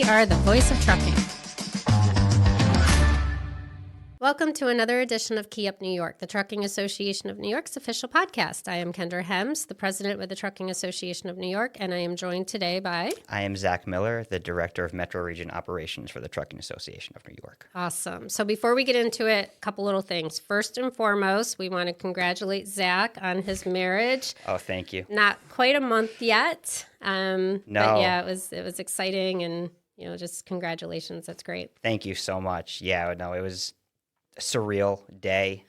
are the voice of trucking. Welcome to another edition of Key Up New York, the Trucking Association of New York's official podcast. I am Kendra Hems, the president with the Trucking Association of New York, and I am joined today by... I am Zach Miller, the director of Metro Region Operations for the Trucking Association of New York. Awesome. So before we get into it, a couple little things. First and foremost, we want to congratulate Zach on his marriage. Oh, thank you. Not quite a month yet. No. But yeah, it was exciting, and just congratulations. That's great. Thank you so much. Yeah, no, it was a surreal day.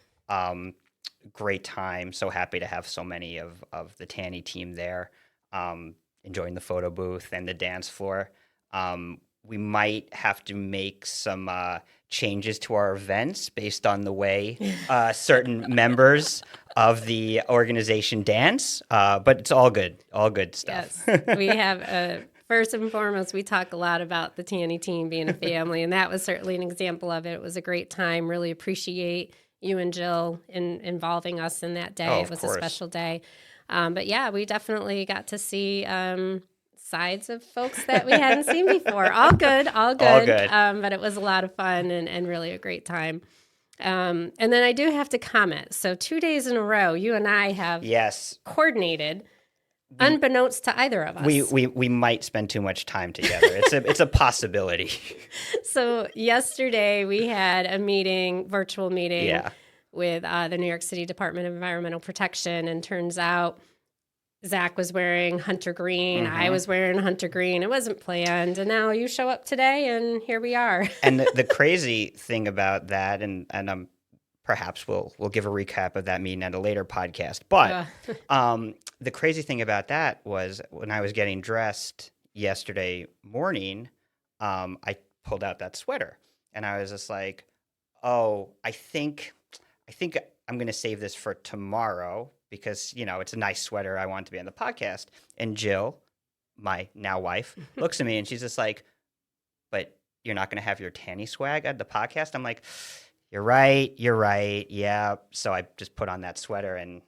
Great time. So happy to have so many of the TANY team there, enjoying the photo booth and the dance floor. We might have to make some changes to our events based on the way certain members of the organization dance, but it's all good stuff. Yes, we have first and foremost, we talk a lot about the TANY team being a family, and that was certainly an example of it. It was a great time. Really appreciate you and Jill in involving us in that day. It was a special day. But yeah, we definitely got to see sides of folks that we hadn't seen before. All good. But it was a lot of fun and really a great time. And then I do have to comment. So 2 days in a row, you and I have coordinated. Unbeknownst to either of us. We might spend too much time together. It's a possibility. So yesterday we had a virtual meeting with the New York City Department of Environmental Protection, and turns out Zach was wearing hunter green. I was wearing hunter green. It wasn't planned, and now you show up today, and here we are. And the crazy thing about that, and perhaps we'll give a recap of that meeting at a later podcast. But the crazy thing about that was when I was getting dressed yesterday morning, I pulled out that sweater, and I was just like, "Oh, I think I'm going to save this for tomorrow because it's a nice sweater. I want it to be on the podcast." And Jill, my now wife, looks at me and she's just like, "But you're not going to have your TANY swag at the podcast?" I'm like, You're right. Yeah. So I just put on that sweater, and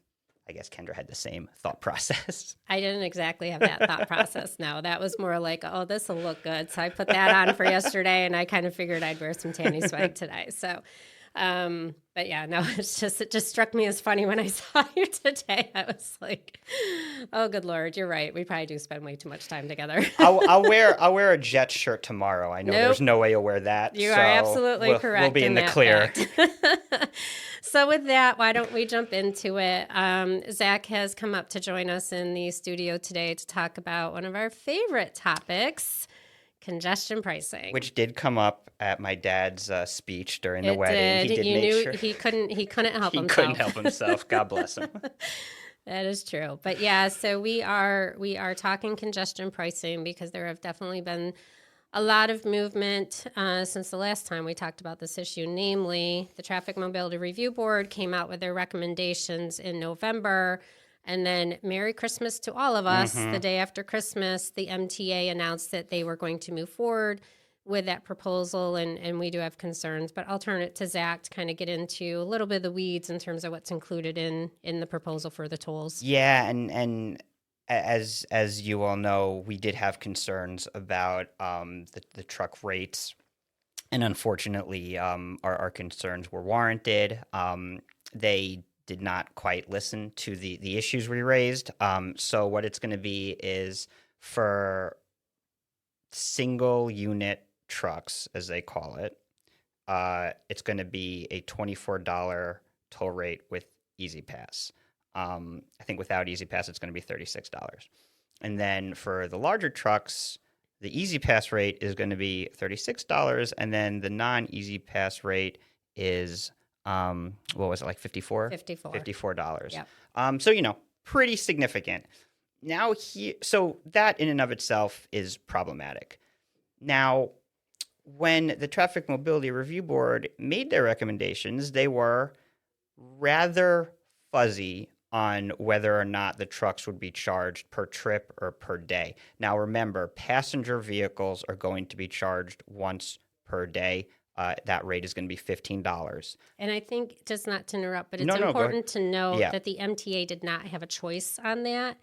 I guess Kendra had the same thought process. I didn't exactly have that thought process. No, that was more like, oh, this will look good. So I put that on for yesterday, and I kind of figured I'd wear some TANY swag today. So, but yeah, no, it just struck me as funny when I saw you today. I was like, oh, good Lord, you're right. We probably do spend way too much time together. I'll wear a Jets shirt tomorrow. I know there's no way you'll wear that. You are absolutely correct. We'll be in the clear. So with that, why don't we jump into it? Zach has come up to join us in the studio today to talk about one of our favorite topics, congestion pricing, which did come up at my dad's speech during the wedding. Did. He couldn't help himself. He couldn't help himself. God bless him. That is true. But yeah, so we are talking congestion pricing because there have definitely been a lot of movement since the last time we talked about this issue. Namely, the Traffic Mobility Review Board came out with their recommendations in November. And then Merry Christmas to all of us. The day after Christmas, the MTA announced that they were going to move forward with that proposal, and we do have concerns. But I'll turn it to Zach to kind of get into a little bit of the weeds in terms of what's included in the proposal for the tolls. Yeah, and as you all know, we did have concerns about the truck rates. And unfortunately, our concerns were warranted. They did not quite listen to the issues we raised. So what it's going to be is for single unit trucks, as they call it, it's going to be a $24 toll rate with Easy Pass. I think without Easy Pass, it's going to be $36. And then for the larger trucks, the Easy Pass rate is going to be $36, and then the non-Easy Pass rate is what was it, like $54? $54. Yep. So, pretty significant. Now, so that in and of itself is problematic. Now, when the Traffic Mobility Review Board made their recommendations, they were rather fuzzy on whether or not the trucks would be charged per trip or per day. Now, remember, passenger vehicles are going to be charged once per day. That rate is going to be $15. And I think, just not to interrupt, but it's important to know that the MTA did not have a choice on that.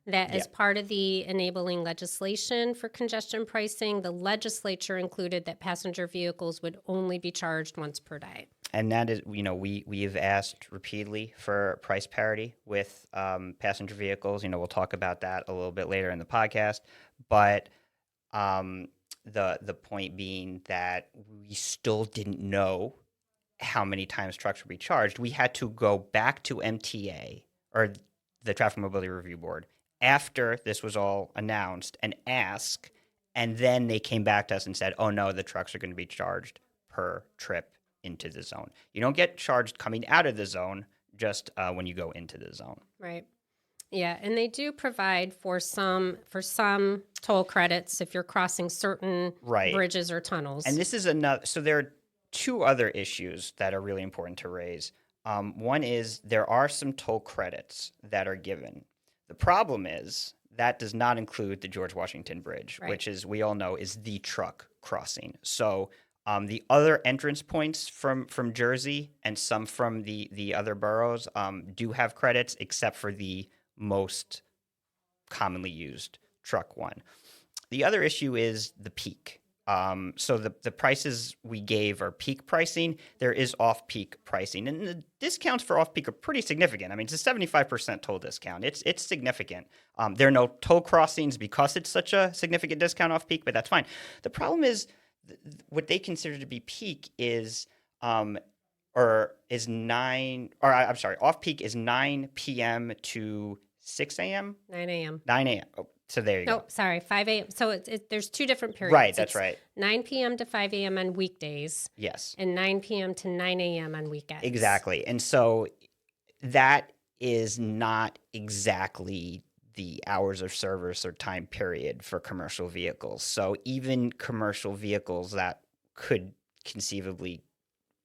that Yeah. as part of the enabling legislation for congestion pricing, the legislature included that passenger vehicles would only be charged once per day. And that is, we've asked repeatedly for price parity with passenger vehicles. We'll talk about that a little bit later in the podcast. But the point being that we still didn't know how many times trucks would be charged. We had to go back to MTA, or the Traffic Mobility Review Board, after this was all announced and ask, and then they came back to us and said, oh no, the trucks are going to be charged per trip into the zone. You don't get charged coming out of the zone, just when you go into the zone. Right. Yeah, and they do provide for some toll credits if you're crossing certain Right. bridges or tunnels. And this is another. So there are two other issues that are really important to raise. One is there are some toll credits that are given. The problem is that does not include the George Washington Bridge, Right. which, is we all know, is the truck crossing. So the other entrance points from Jersey and some from the other boroughs do have credits, except for the most commonly used truck one. The other issue is the peak. So the prices we gave are peak pricing. There is off-peak pricing, and the discounts for off-peak are pretty significant. I mean, it's a 75% toll discount. It's significant. There are no toll crossings because it's such a significant discount off-peak, but that's fine. The problem is what they consider to be peak is off-peak is 9 p.m. to 6 a.m. 9 a.m. 9 a.m. Oh, so there you go. No, sorry, 5 a.m. So there's two different periods. Right, that's It's right. 9 p.m. to 5 a.m. on weekdays Yes. and 9 p.m. to 9 a.m. on weekends. Exactly. And so that is not exactly the hours of service or time period for commercial vehicles. So even commercial vehicles that could conceivably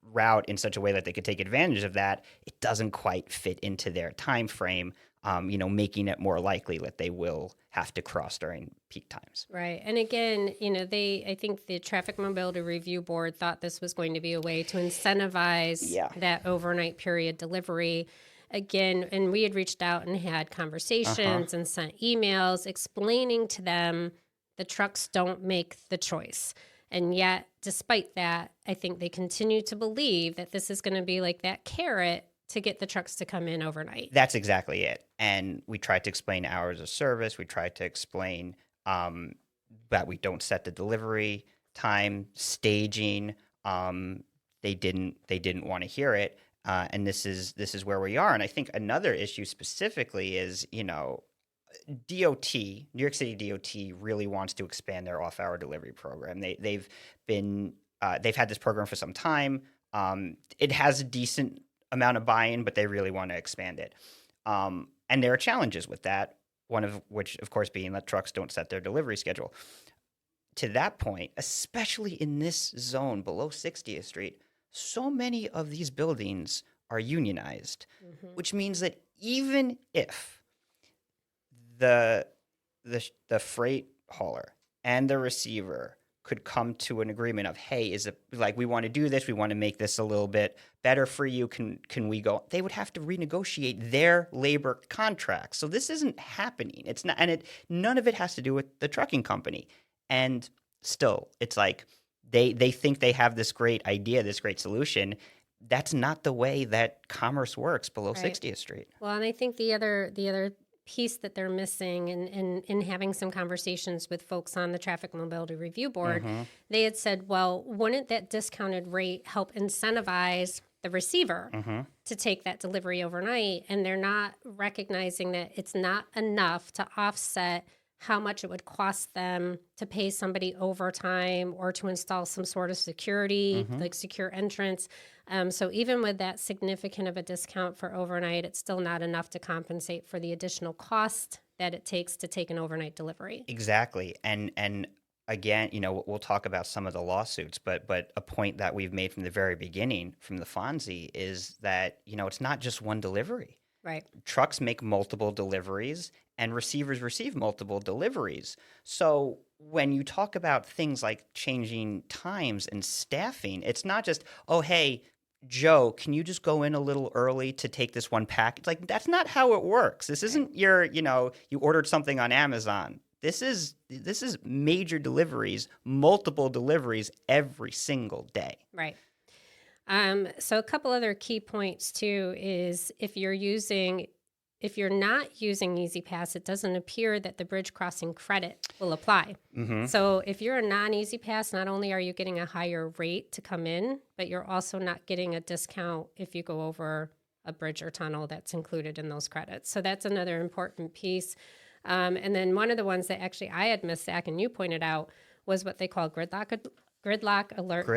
route in such a way that they could take advantage of that, it doesn't quite fit into their time frame, making it more likely that they will have to cross during peak times. Right. And again, I think the Traffic Mobility Review Board thought this was going to be a way to incentivize that overnight period delivery. Again, and we had reached out and had conversations and sent emails explaining to them the trucks don't make the choice. And yet, despite that, I think they continue to believe that this is going to be like that carrot to get the trucks to come in overnight. That's exactly it. And we tried to explain hours of service. We tried to explain that we don't set the delivery time, staging. They didn't want to hear it. And this is where we are. And I think another issue specifically is, DOT, New York City DOT, really wants to expand their off-hour delivery program. They've had this program for some time. It has a decent amount of buy-in, but they really want to expand it. And there are challenges with that. One of which, of course, being that trucks don't set their delivery schedule. To that point, especially in this zone below 60th Street, so many of these buildings are unionized, which means that even if the freight hauler and the receiver could come to an agreement of, hey, we want to do this, we want to make this a little bit better for you, can we go? They would have to renegotiate their labor contracts. So this isn't happening. It's not, and none of it has to do with the trucking company. And still, it's like they think they have this great idea, this great solution. That's not the way that commerce works below 60th Street. Well, and I think the other piece that they're missing in having some conversations with folks on the Traffic Mobility Review Board, they had said, well, wouldn't that discounted rate help incentivize the receiver to take that delivery overnight? And they're not recognizing that it's not enough to offset how much it would cost them to pay somebody overtime or to install some sort of security, like secure entrance. So even with that significant of a discount for overnight, it's still not enough to compensate for the additional cost that it takes to take an overnight delivery. Exactly. And again, we'll talk about some of the lawsuits, but a point that we've made from the very beginning from the Fonzie is that, it's not just one delivery. Right. Trucks make multiple deliveries and receivers receive multiple deliveries. So when you talk about things like changing times and staffing, it's not just, oh, hey, Joe, can you just go in a little early to take this one pack? It's like, that's not how it works. This isn't your, you ordered something on Amazon. This is major deliveries, multiple deliveries every single day. Right. So a couple other key points too is if you're not using Easy Pass, it doesn't appear that the bridge crossing credit will apply. Mm-hmm. So if you're a non-Easy Pass, not only are you getting a higher rate to come in, but you're also not getting a discount if you go over a bridge or tunnel that's included in those credits. So that's another important piece. And then one of the ones that actually I had missed, Zach, and you pointed out, was what they call gridlock alert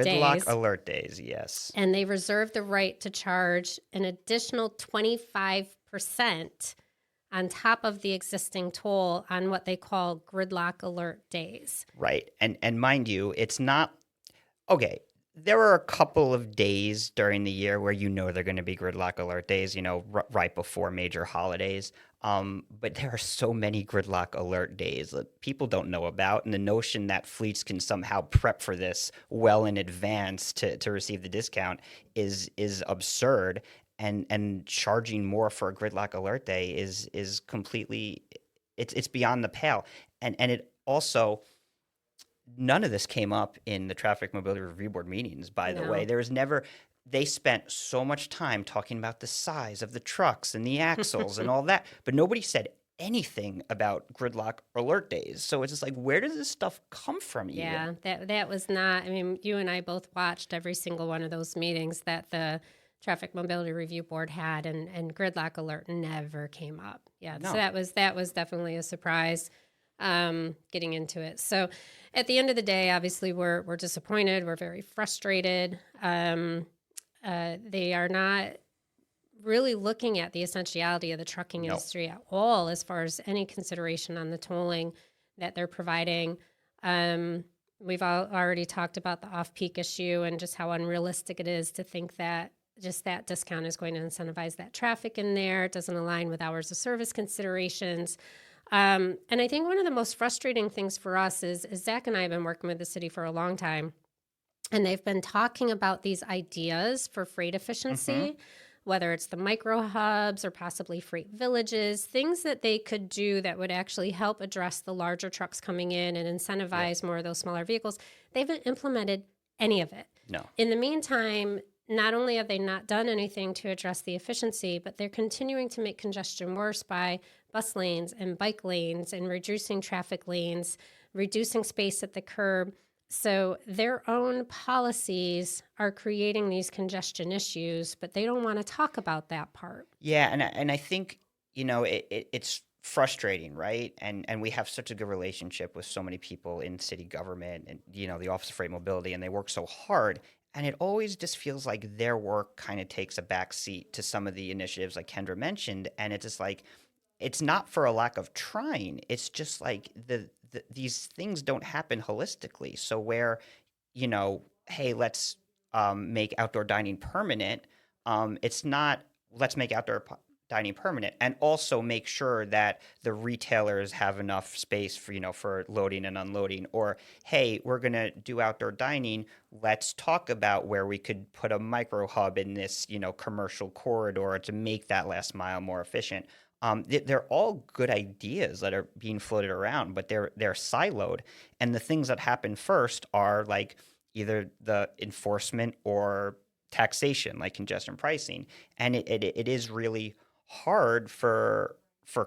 days. Gridlock alert days, yes. And they reserve the right to charge an additional 25% on top of the existing toll on what they call gridlock alert days. Right. And mind you, it's not okay. There are a couple of days during the year where they're going to be gridlock alert days, right before major holidays. But there are so many gridlock alert days that people don't know about. And the notion that fleets can somehow prep for this well in advance to receive the discount is absurd. And charging more for a gridlock alert day is completely, it's beyond the pale. And it also, none of this came up in the Traffic Mobility Review Board meetings, by the way. There was never, they spent so much time talking about the size of the trucks and the axles and all that, but nobody said anything about gridlock alert days. So it's just like, where does this stuff come from? Yeah, that was not, I mean, you and I both watched every single one of those meetings that the Traffic Mobility Review Board had, and gridlock alert never came up. Yeah, no. So that was definitely a surprise getting into it. So at the end of the day, obviously we're disappointed. We're very frustrated. They are not really looking at the essentiality of the trucking industry at all as far as any consideration on the tolling that they're providing. We've already talked about the off-peak issue and just how unrealistic it is to think that just that discount is going to incentivize that traffic in there. It doesn't align with hours of service considerations. And I think one of the most frustrating things for us is Zach and I have been working with the city for a long time, and they've been talking about these ideas for freight efficiency, whether it's the micro hubs or possibly freight villages, things that they could do that would actually help address the larger trucks coming in and incentivize more of those smaller vehicles. They haven't implemented any of it. No. In the meantime, not only have they not done anything to address the efficiency, but they're continuing to make congestion worse by bus lanes and bike lanes and reducing traffic lanes, reducing space at the curb. So their own policies are creating these congestion issues, but they don't want to talk about that part. Yeah, and I think, it's frustrating, right? And we have such a good relationship with so many people in city government and, the Office of Freight Mobility, and they work so hard. And it always just feels like their work kind of takes a back seat to some of the initiatives like Kendra mentioned. And it's just like, it's not for a lack of trying. It's just like these things don't happen holistically. So where, hey, let's make outdoor dining permanent. It's not, let's make outdoor dining permanent and also make sure that the retailers have enough space for loading and unloading. Or, hey, we're going to do outdoor dining. Let's talk about where we could put a micro hub in this, commercial corridor to make that last mile more efficient. They're all good ideas that are being floated around, but they're siloed. And the things that happen first are like either the enforcement or taxation, like congestion pricing. And it is really hard for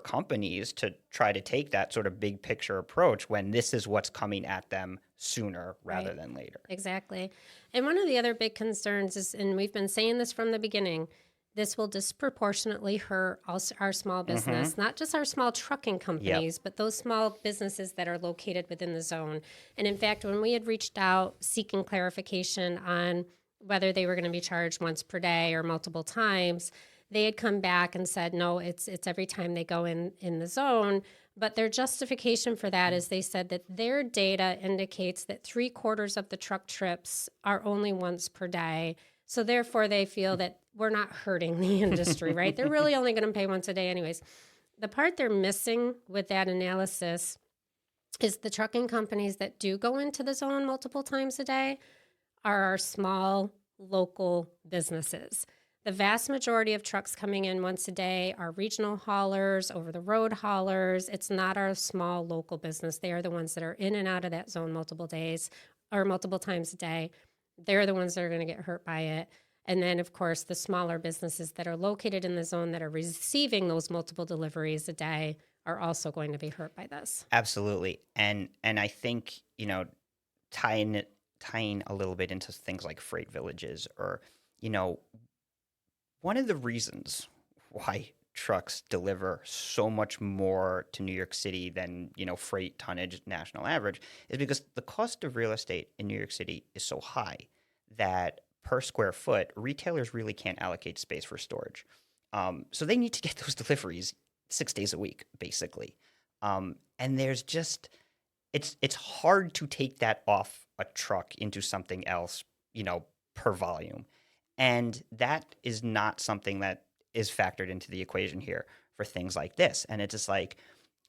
companies to try to take that sort of big picture approach when this is what's coming at them sooner rather than later. Exactly. And one of the other big concerns is, and we've been saying this from the beginning, this will disproportionately hurt our small business, not just our small trucking companies, but those small businesses that are located within the zone. And in fact, when we had reached out seeking clarification on whether they were going to be charged once per day or multiple times, they had come back and said, no, it's every time they go in the zone. But their justification for that is they said that their data indicates that 3/4 of the truck trips are only once per day. So therefore, they feel that we're not hurting the industry, right? They're really only going to pay once a day anyways. The part they're missing with that analysis is the trucking companies that do go into the zone multiple times a day are our small local businesses. The vast majority of trucks coming in once a day are regional haulers, over-the-road haulers. It's not our small local business. They are the ones that are in and out of that zone multiple days or multiple times a day. They're the ones that are going to get hurt by it. And then, of course, the smaller businesses that are located in the zone that are receiving those multiple deliveries a day are also going to be hurt by this. Absolutely. And I think, tying a little bit into things like freight villages or, one of the reasons why trucks deliver so much more to New York City than, freight tonnage national average is because the cost of real estate in New York City is so high that per square foot, retailers really can't allocate space for storage. So they need to get those deliveries 6 days a week, basically. And there's just, it's hard to take that off a truck into something else, per volume. And that is not something that is factored into the equation here for things like this. And it's just like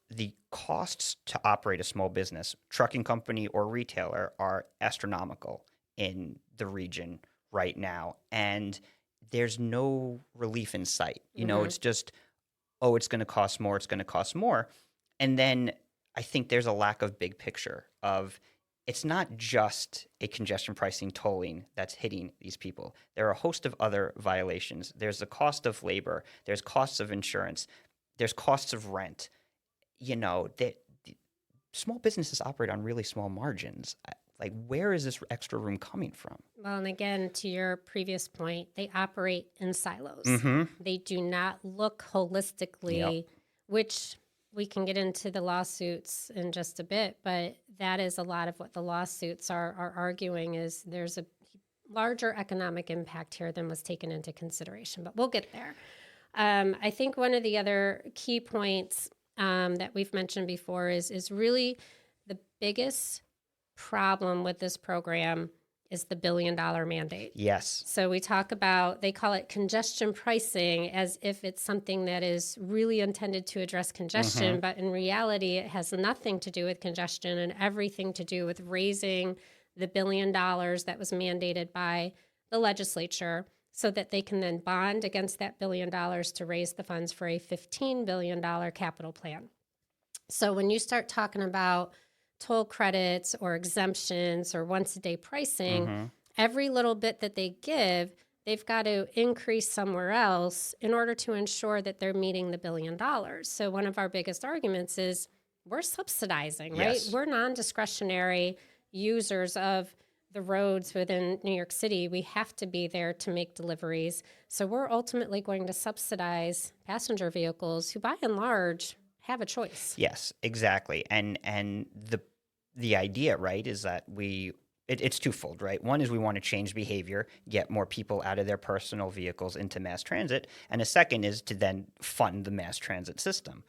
the costs to operate a small business, trucking company or retailer, are astronomical in the region right now. And there's no relief in sight. It's just, oh, it's going to cost more. It's going to cost more. And then I think there's a lack of big picture of it's not just a congestion pricing tolling that's hitting these people. There are a host of other violations. There's the cost of labor. There's costs of insurance. There's costs of rent. The small businesses operate on really small margins. Like, where is this extra room coming from? Well, and again, to your previous point, they operate in silos. They do not look holistically, which we can get into the lawsuits in just a bit, but that is a lot of what the lawsuits are arguing is there's a larger economic impact here than was taken into consideration, but we'll get there. I think one of the other key points that we've mentioned before is really the biggest problem with this program is the $1 billion mandate. Yes. So we talk about, they call it congestion pricing as if it's something that is really intended to address congestion, but in reality, it has nothing to do with congestion and everything to do with raising the $1 billion that was mandated by the legislature so that they can then bond against that $1 billion to raise the funds for a $15 billion capital plan. So when you start talking about toll credits or exemptions or once a day pricing, every little bit that they give, they've got to increase somewhere else in order to ensure that they're meeting the $1 billion. So one of our biggest arguments is we're subsidizing, right? We're non-discretionary users of the roads within New York City. We have to be there to make deliveries. So we're ultimately going to subsidize passenger vehicles who by and large have a choice. Yes, exactly. And the idea, right, is that it's twofold, right? One is we want to change behavior, get more people out of their personal vehicles into mass transit. And the second is to then fund the mass transit system,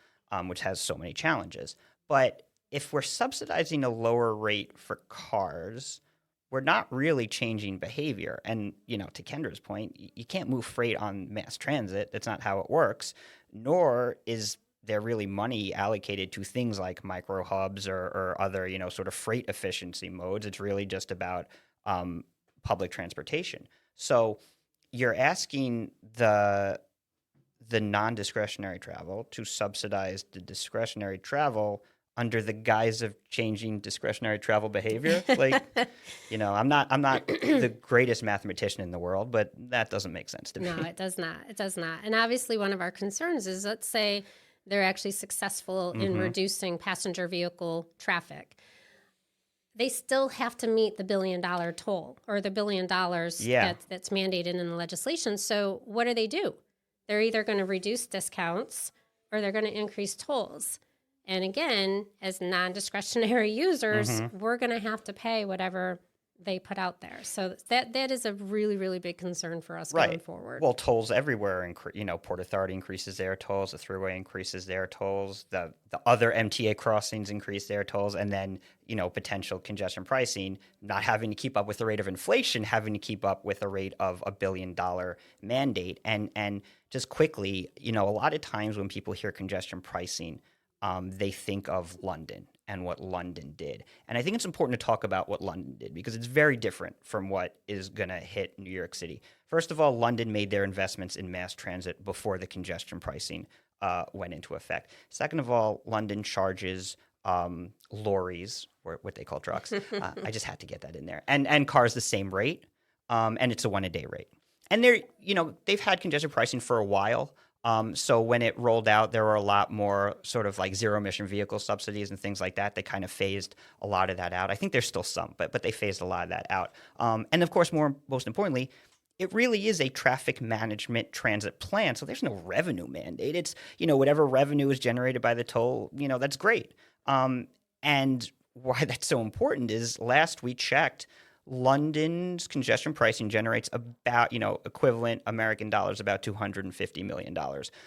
which has so many challenges. But if we're subsidizing a lower rate for cars, we're not really changing behavior. And, to Kendra's point, you can't move freight on mass transit. That's not how it works, nor is there really money allocated to things like micro hubs or other, sort of freight efficiency modes. It's really just about public transportation. So you're asking the non-discretionary travel to subsidize the discretionary travel under the guise of changing discretionary travel behavior. Like, I'm not the greatest mathematician in the world, but that doesn't make sense to me. No, it does not. It does not. And obviously one of our concerns is, let's say they're actually successful in reducing passenger vehicle traffic. They still have to meet the $1 billion toll or the $1 billion that's mandated in the legislation. So what do? They're either going to reduce discounts or they're going to increase tolls. And again, as non-discretionary users, we're going to have to pay whatever they put out there. So that is a really, really big concern for us going forward. Well, tolls everywhere. Port Authority increases their tolls. The Thruway increases their tolls. The other MTA crossings increase their tolls. And then, potential congestion pricing, not having to keep up with the rate of inflation, having to keep up with a rate of $1 billion mandate. And just quickly, a lot of times when people hear congestion pricing, they think of London and what London did. And I think it's important to talk about what London did because it's very different from what is going to hit New York City. First of all, London made their investments in mass transit before the congestion pricing went into effect. Second of all, London charges lorries, or what they call trucks. I just had to get that in there. And cars the same rate, and it's a 1-a-day rate. And they've had congestion pricing for a while. So when it rolled out, there were a lot more sort of like zero emission vehicle subsidies and things like that. They kind of phased a lot of that out. I think there's still some, but they phased a lot of that out. And of course, most importantly, it really is a traffic management transit plan. So there's no revenue mandate. It's, whatever revenue is generated by the toll, that's great. And why that's so important is last we checked, London's congestion pricing generates about, equivalent American dollars, about $250 million.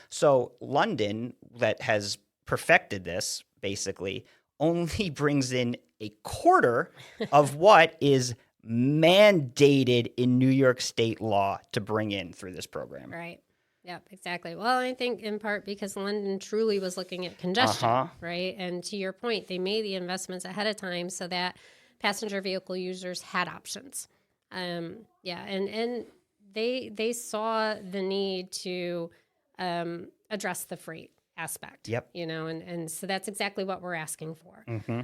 So London, that has perfected this, basically, only brings in a quarter of what is mandated in New York state law to bring in through this program. Right. Yep, exactly. Well, I think in part because London truly was looking at congestion, right? And to your point, they made the investments ahead of time so that passenger vehicle users had options. And they saw the need to address the freight aspect. Yep. And so that's exactly what we're asking for. Mm-hmm.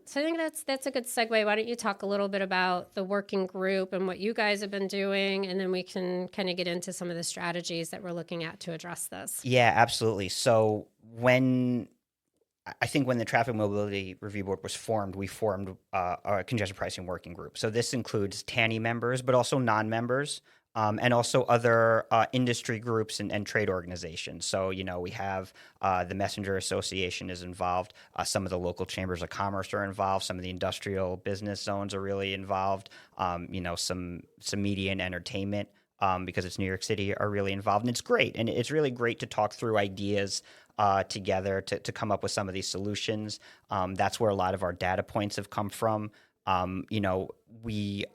So I think that's a good segue. Why don't you talk a little bit about the working group and what you guys have been doing, and then we can kind of get into some of the strategies that we're looking at to address this. Yeah, absolutely. So when the Traffic Mobility Review Board was formed, we formed a congestion pricing working group. So this includes TANY members, but also non-members, and also other industry groups and trade organizations. So, we have the Messenger Association is involved. Some of the local chambers of commerce are involved. Some of the industrial business zones are really involved. Some media and entertainment, because it's New York City, are really involved. And it's great. And it's really great to talk through ideas together to come up with some of these solutions. That's where a lot of our data points have come from. We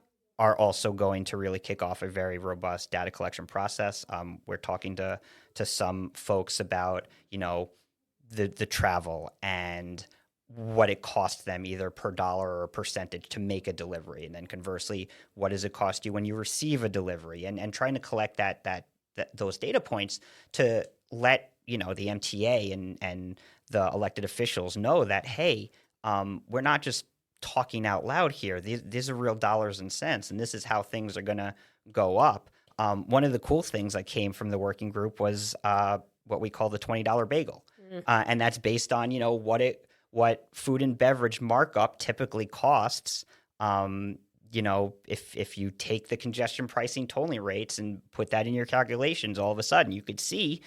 are also going to really kick off a very robust data collection process. We're talking to some folks about, the travel and what it costs them either per dollar or percentage to make a delivery. And then conversely, what does it cost you when you receive a delivery? And trying to collect those data points to let, the MTA and the elected officials know that, hey, we're not just talking out loud here. These are real dollars and cents, and this is how things are going to go up. One of the cool things that came from the working group was what we call the $20 bagel. And that's based on, what food and beverage markup typically costs. If you take the congestion pricing tolling rates and put that in your calculations, all of a sudden you could see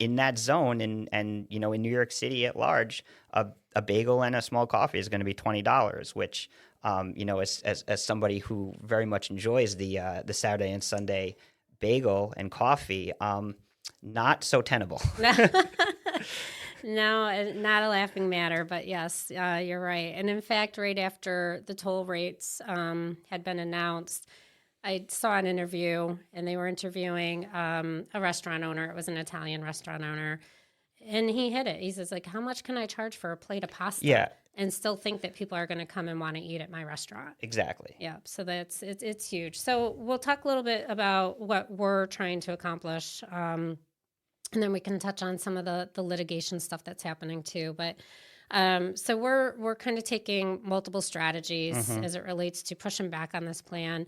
in that zone and in New York City at large, a bagel and a small coffee is going to be $20, which, as somebody who very much enjoys the Saturday and Sunday bagel and coffee, not so tenable. No, not a laughing matter, but yes, you're right. And in fact, right after the toll rates had been announced, I saw an interview, and they were interviewing a restaurant owner. It was an Italian restaurant owner, and he hit it. He says, how much can I charge for a plate of pasta? Yeah. And still think that people are going to come and want to eat at my restaurant. Exactly. Yeah, so it's huge. So we'll talk a little bit about what we're trying to accomplish. And then we can touch on some of the litigation stuff that's happening too. But so we're kind of taking multiple strategies as it relates to pushing back on this plan.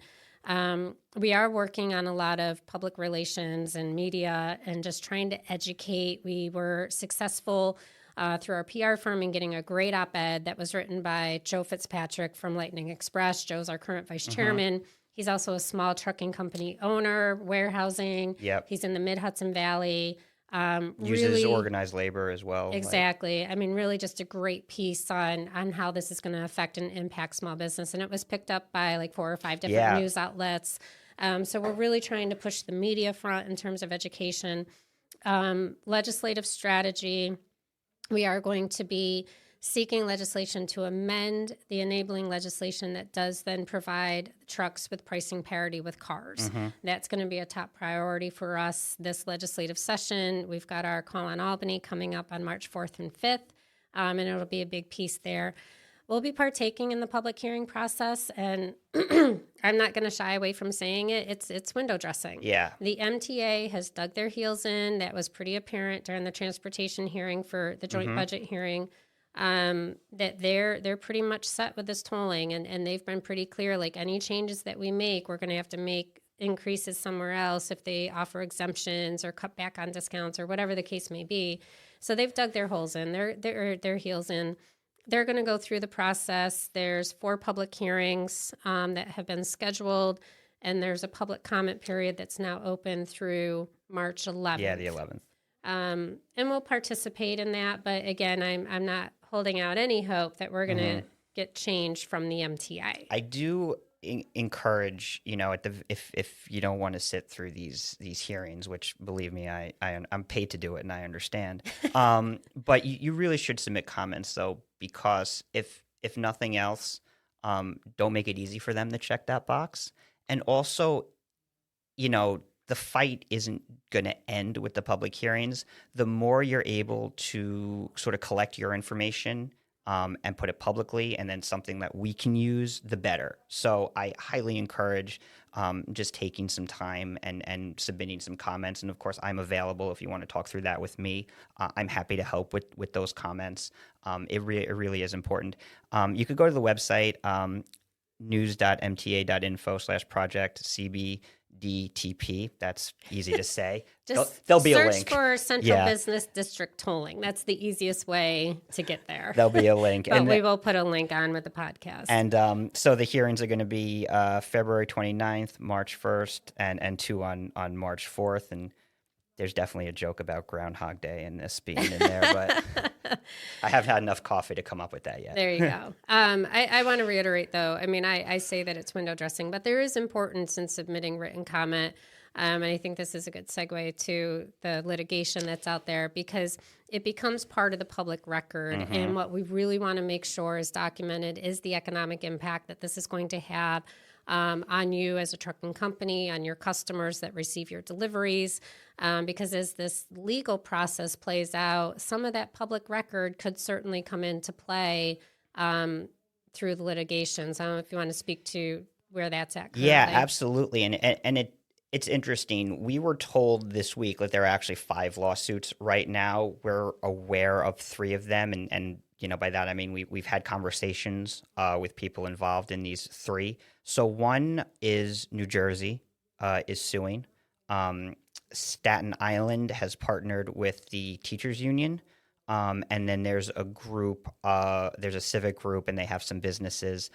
We are working on a lot of public relations and media and just trying to educate. We were successful through our PR firm in getting a great op-ed that was written by Joe Fitzpatrick from Lightning Express. Joe's our current vice chairman. He's also a small trucking company owner, warehousing. Yep. He's in the Mid-Hudson Valley. Uses really, organized labor as well. Exactly. Really just a great piece on how this is going to affect and impact small business. And it was picked up by 4 or 5 different news outlets. So we're really trying to push the media front in terms of education. Legislative strategy, we are going to be seeking legislation to amend the enabling legislation that does then provide trucks with pricing parity with cars. That's going to be a top priority for us this legislative session. We've got our call on Albany coming up on March 4th and 5th. and it'll be a big piece there. We'll be partaking in the public hearing process, and I'm not going to shy away from saying it. It's window dressing. Yeah. The MTA has dug their heels in. That was pretty apparent during the transportation hearing for the joint budget hearing. That they're pretty much set with this tolling, and they've been pretty clear. Like any changes that we make, we're going to have to make increases somewhere else if they offer exemptions or cut back on discounts or whatever the case may be. So they've dug their heels in. Their heels in. They're going to go through the process. There's 4 public hearings that have been scheduled, and there's a public comment period that's now open through March 11th. Yeah, the 11th. And we'll participate in that. But again, I'm not holding out any hope that we're going to get change from the MTA. I do encourage, if you don't want to sit through these hearings, which believe me, I'm paid to do it and I understand. But you really should submit comments though, because if nothing else, don't make it easy for them to check that box. And also, the fight isn't going to end with the public hearings. The more you're able to sort of collect your information and put it publicly, and then something that we can use, the better. So I highly encourage just taking some time and submitting some comments. And of course, I'm available if you want to talk through that with me. I'm happy to help with those comments. It really is important. You could go to the website, news.mta.info/project CBDTP. That's easy to say. Just there'll be a link. Search for Central Business District tolling. That's the easiest way to get there. There'll be a link. But we will put a link on with the podcast. And so the hearings are going to be February 29th, March 1st, and 2 on March 4th. And there's definitely a joke about Groundhog Day and this being in there, but I haven't had enough coffee to come up with that yet. There you go. I want to reiterate, though, I mean, I say that it's window dressing, but there is importance in submitting written comment. And I think this is a good segue to the litigation that's out there, because it becomes part of the public record. And what we really want to make sure is documented is the economic impact that this is going to have on you as a trucking company, on your customers that receive your deliveries, because as this legal process plays out, some of that public record could certainly come into play through the litigations. I don't know if you want to speak to where that's at currently. Yeah, absolutely. And it's interesting. We were told this week that there are actually 5 lawsuits right now. We're aware of 3 of them, and by that I mean we've had conversations with people involved in these 3. So one is New Jersey is suing. Staten Island has partnered with the teachers union. And then there's a group, there's a civic group, and they have some businesses.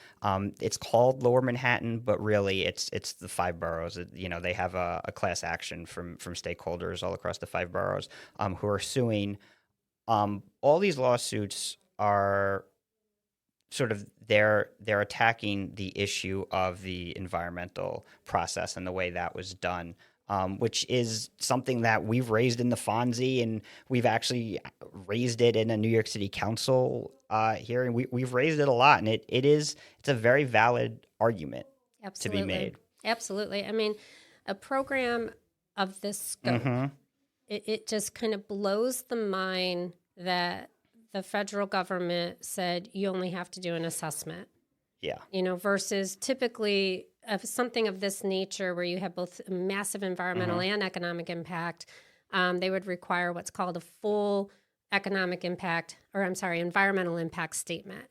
It's called Lower Manhattan, but really it's the 5 boroughs. They have a class action from stakeholders all across the 5 boroughs who are suing. All these lawsuits are sort of they're attacking the issue of the environmental process and the way that was done. Which is something that we've raised in the Fonzie, and we've actually raised it in a New York City Council hearing. We've raised it a lot, and it's a very valid argument to be made. Absolutely. I mean, a program of this scope, it just kind of blows the mind that the federal government said you only have to do an assessment. Yeah. Versus typically of something of this nature where you have both massive environmental and economic impact, they would require what's called a full environmental impact statement,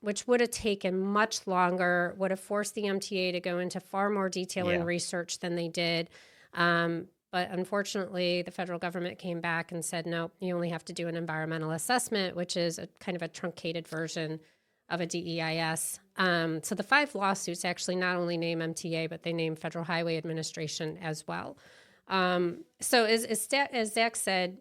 which would have taken much longer, would have forced the MTA to go into far more detail and research than they did. But unfortunately, the federal government came back and said, no, you only have to do an environmental assessment, which is a kind of a truncated version of a DEIS. So the 5 lawsuits actually not only name MTA, but they name Federal Highway Administration as well. So as Zach said,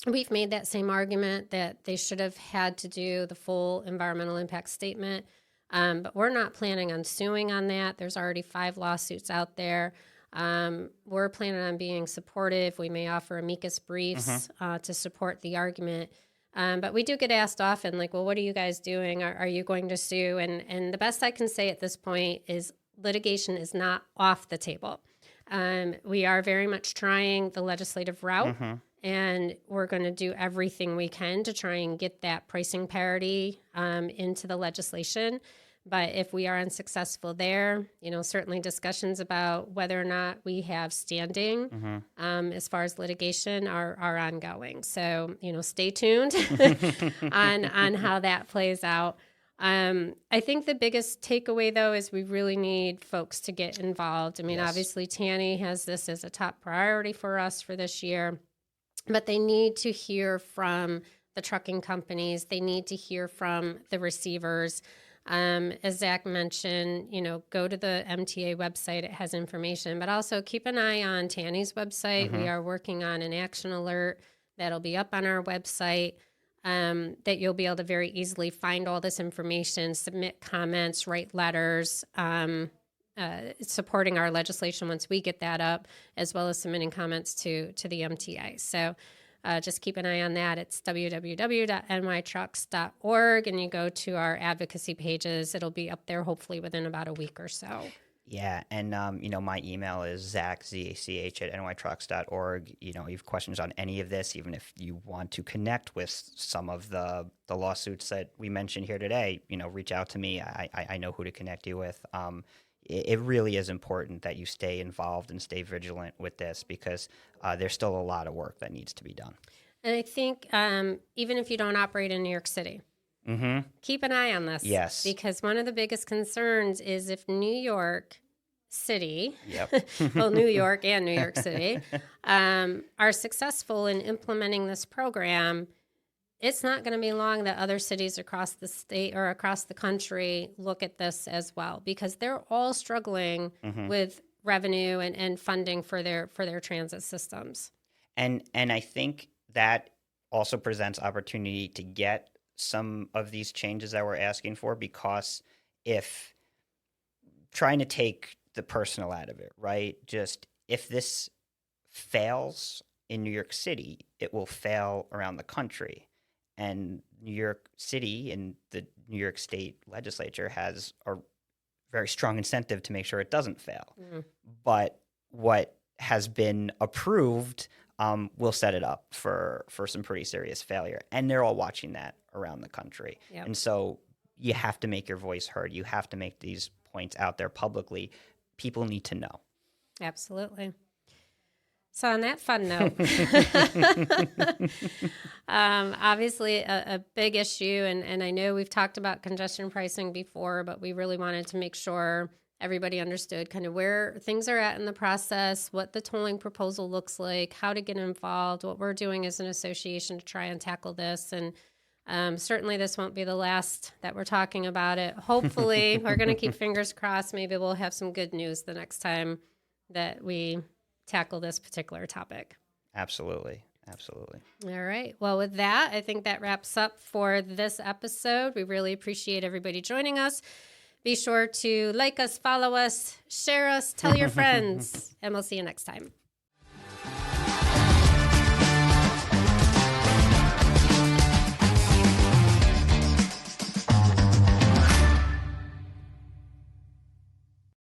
we've made that same argument that they should have had to do the full environmental impact statement, but we're not planning on suing on that. There's already 5 lawsuits out there. We're planning on being supportive. We may offer amicus briefs to support the argument. But we do get asked often, like, well, what are you guys doing? Are you going to sue? And the best I can say at this point is litigation is not off the table. We are very much trying the legislative route, And we're going to do everything we can to try and get that pricing parity into the legislation. But if we are unsuccessful there, certainly discussions about whether or not we have standing as far as litigation are ongoing. So, stay tuned on how that plays out. I think the biggest takeaway, though, is we really need folks to get involved. I mean, Yes. obviously, TANY has this as a top priority for us for this year, but they need to hear from the trucking companies. They need to hear from the receivers. As Zach mentioned, go to the MTA website. It has information, but also keep an eye on TANY's website. We are working on an action alert that'll be up on our website that you'll be able to very easily find all this information, submit comments, write letters, supporting our legislation once we get that up, as well as submitting comments to the MTA. So just keep an eye on that. It's www.nytrucks.org, and you go to our advocacy pages. It'll be up there hopefully within about a week or so. Yeah, and my email is Zach, Z-A-C-H, at nytrucks.org. You have questions on any of this, even if you want to connect with some of the lawsuits that we mentioned here today, reach out to me. I know who to connect you with. It really is important that you stay involved and stay vigilant with this, because there's still a lot of work that needs to be done. And I think even if you don't operate in New York City, keep an eye on this. Yes. Because one of the biggest concerns is if New York City, Yep. well, New York and New York City, are successful in implementing this program, it's not going to be long that other cities across the state or across the country look at this as well, because they're all struggling with revenue and funding for their transit systems. And I think that also presents opportunity to get some of these changes that we're asking for, because if trying to take the personal out of it, right? Just if this fails in New York City, it will fail around the country. And New York City and the New York State legislature has a very strong incentive to make sure it doesn't fail. But what has been approved will set it up for some pretty serious failure. And they're all watching that around the country. Yep. And so you have to make your voice heard. You have to make these points out there publicly. People need to know. Absolutely. So on that fun note, obviously a big issue, and I know we've talked about congestion pricing before, but we really wanted to make sure everybody understood kind of where things are at in the process, what the tolling proposal looks like, how to get involved, what we're doing as an association to try and tackle this. And certainly this won't be the last that we're talking about it. Hopefully, we're going to keep fingers crossed. Maybe we'll have some good news the next time that we tackle this particular topic. Absolutely. Absolutely. All right. Well, with that, I think that wraps up for this episode. We really appreciate everybody joining us. Be sure to like us, follow us, share us, tell your friends, and we'll see you next time.